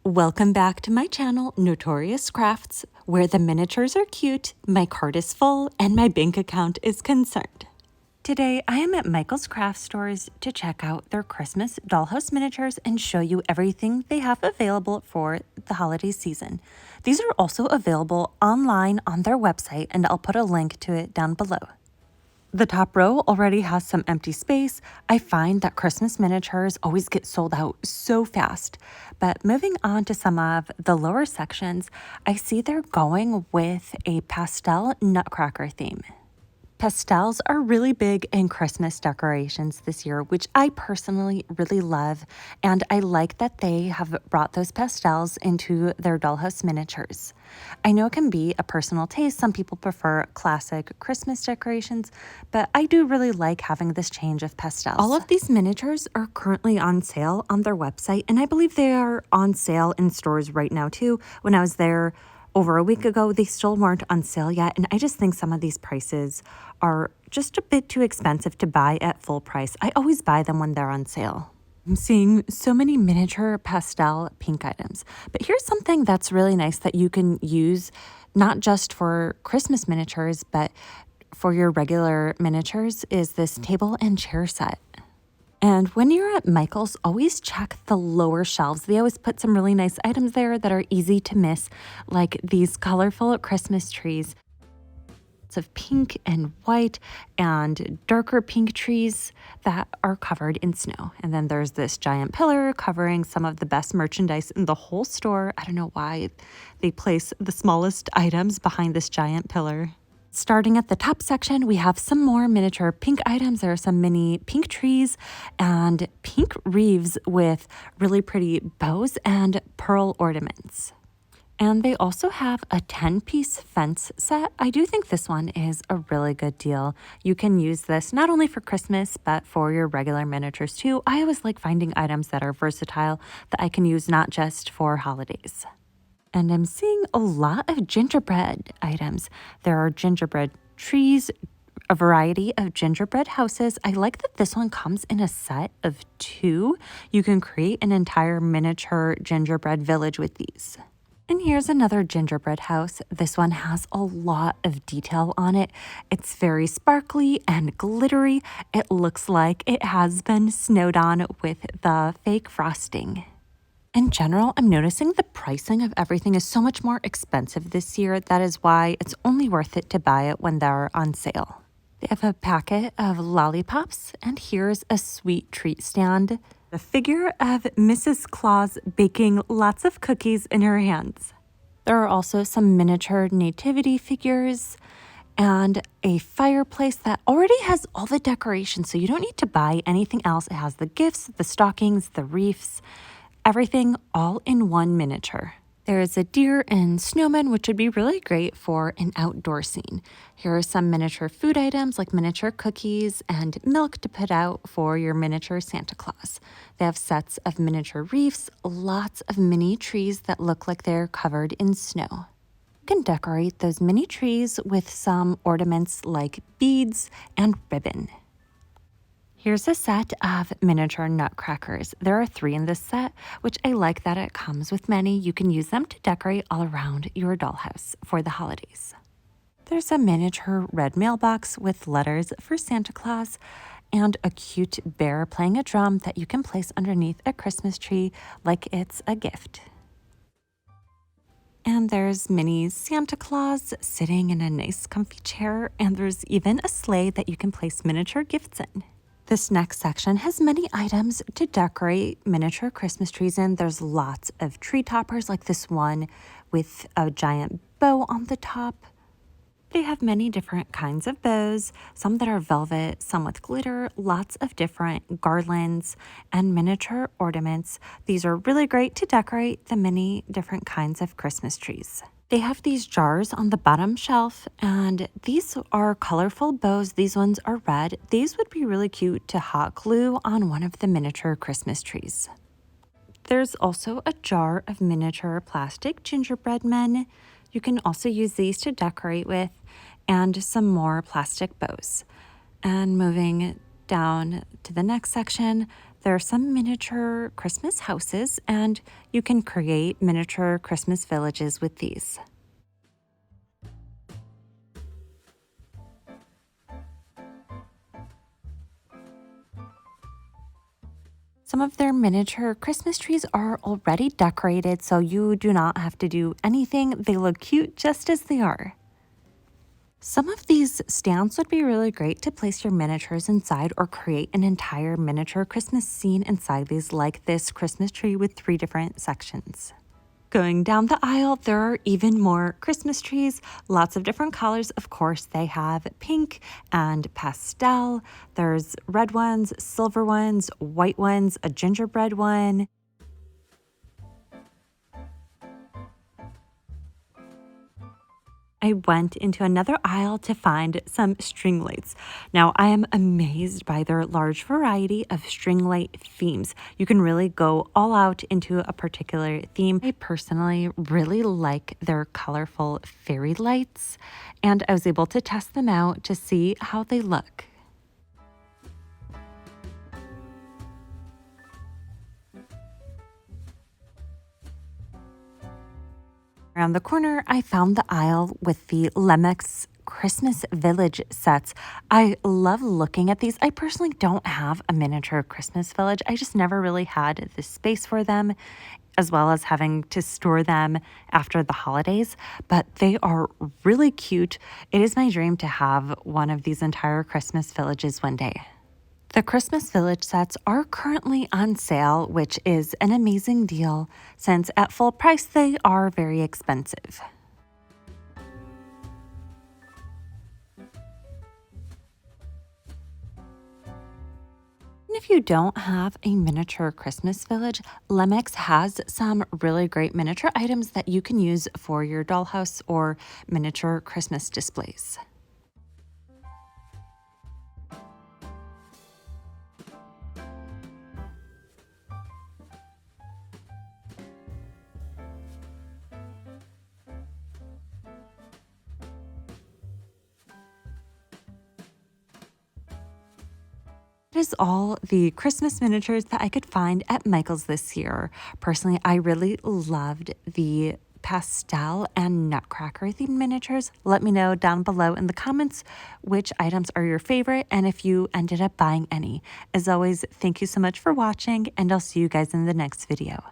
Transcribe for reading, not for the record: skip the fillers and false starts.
Welcome back to my channel, Notorious Crafts, where the miniatures are cute, my cart is full, and my bank account is concerned. Today, I am at Michael's Craft Stores to check out their Christmas dollhouse miniatures and show you everything they have available for the holiday season. These are also available online on their website, and I'll put a link to it down below. The top row already has some empty space. I find that Christmas miniatures always get sold out so fast. But moving on to some of the lower sections, I see they're going with a pastel nutcracker theme. Pastels are really big in Christmas decorations this year, which I personally really love, and I like that they have brought those pastels into their dollhouse miniatures. I know it can be a personal taste. Some people prefer classic Christmas decorations, but I do really like having this change of pastels. All of these miniatures are currently on sale on their website, and I believe they are on sale in stores right now too. When I was there over a week ago, they still weren't on sale yet, and I just think some of these prices are just a bit too expensive to buy at full price. I always buy them when they're on sale. I'm seeing so many miniature pastel pink items, but here's something that's really nice that you can use not just for Christmas miniatures, but for your regular miniatures is this table and chair set. And when you're at Michael's, always check the lower shelves. They always put some really nice items there that are easy to miss, like these colorful Christmas trees of pink and white and darker pink trees that are covered in snow. And then there's this giant pillar covering some of the best merchandise in the whole store. I don't know why they place the smallest items behind this giant pillar. Starting at the top section, we have some more miniature pink items. There are some mini pink trees and pink wreaths with really pretty bows and pearl ornaments. And they also have a 10-piece fence set. I do think this one is a really good deal. You can use this not only for Christmas, but for your regular miniatures too. I always like finding items that are versatile that I can use not just for holidays. And I'm seeing a lot of gingerbread items. There are gingerbread trees, a variety of gingerbread houses. I like that this one comes in a set of 2. You can create an entire miniature gingerbread village with these. And here's another gingerbread house. This one has a lot of detail on it. It's very sparkly and glittery. It looks like it has been snowed on with the fake frosting. In general, I'm noticing the pricing of everything is so much more expensive this year. That is why it's only worth it to buy it when they're on sale. They have a packet of lollipops, and here's a sweet treat stand. A figure of Mrs. Claus baking lots of cookies in her hands. There are also some miniature nativity figures and a fireplace that already has all the decorations, so you don't need to buy anything else. It has the gifts, the stockings, the wreaths, everything all in one miniature. There is a deer and snowman, which would be really great for an outdoor scene. Here are some miniature food items like miniature cookies and milk to put out for your miniature Santa Claus. They have sets of miniature wreaths, lots of mini trees that look like they're covered in snow. You can decorate those mini trees with some ornaments like beads and ribbon. Here's a set of miniature nutcrackers. There are 3 in this set, which I like that it comes with many. You can use them to decorate all around your dollhouse for the holidays. There's a miniature red mailbox with letters for Santa Claus and a cute bear playing a drum that you can place underneath a Christmas tree like it's a gift. And there's mini Santa Claus sitting in a nice comfy chair, and there's even a sleigh that you can place miniature gifts in. This next section has many items to decorate miniature Christmas trees in. There's lots of tree toppers like this one with a giant bow on the top. They have many different kinds of bows, some that are velvet, some with glitter, lots of different garlands and miniature ornaments. These are really great to decorate the many different kinds of Christmas trees. They have these jars on the bottom shelf, and these are colorful bows. These ones are red. These would be really cute to hot glue on one of the miniature Christmas trees. There's also a jar of miniature plastic gingerbread men. You can also use these to decorate with, and some more plastic bows. And moving down to the next section, There are some miniature Christmas houses, and you can create miniature Christmas villages with these. Some of their miniature Christmas trees are already decorated, so you do not have to do anything. They look cute just as they are. Some of these stands would be really great to place your miniatures inside or create an entire miniature Christmas scene inside these, like this Christmas tree with 3 different sections. Going down the aisle, there are even more Christmas trees, lots of different colors. Of course, they have pink and pastel. There's red ones, silver ones, white ones, a gingerbread one. I went into another aisle to find some string lights. Now, I am amazed by their large variety of string light themes. You can really go all out into a particular theme. I personally really like their colorful fairy lights, and I was able to test them out to see how they look. Around the corner, I found the aisle with the Lemax Christmas Village sets. I love looking at these. I personally don't have a miniature Christmas village. I just never really had the space for them, as well as having to store them after the holidays, but they are really cute. It is my dream to have one of these entire Christmas villages one day. The Christmas Village sets are currently on sale, which is an amazing deal since at full price they are very expensive. And if you don't have a miniature Christmas village, Lemax has some really great miniature items that you can use for your dollhouse or miniature Christmas displays. That is all the Christmas miniatures that I could find at Michael's this year. Personally, I really loved the pastel and nutcracker themed miniatures. Let me know down below in the comments which items are your favorite and if you ended up buying any. As always, thank you so much for watching, and I'll see you guys in the next video.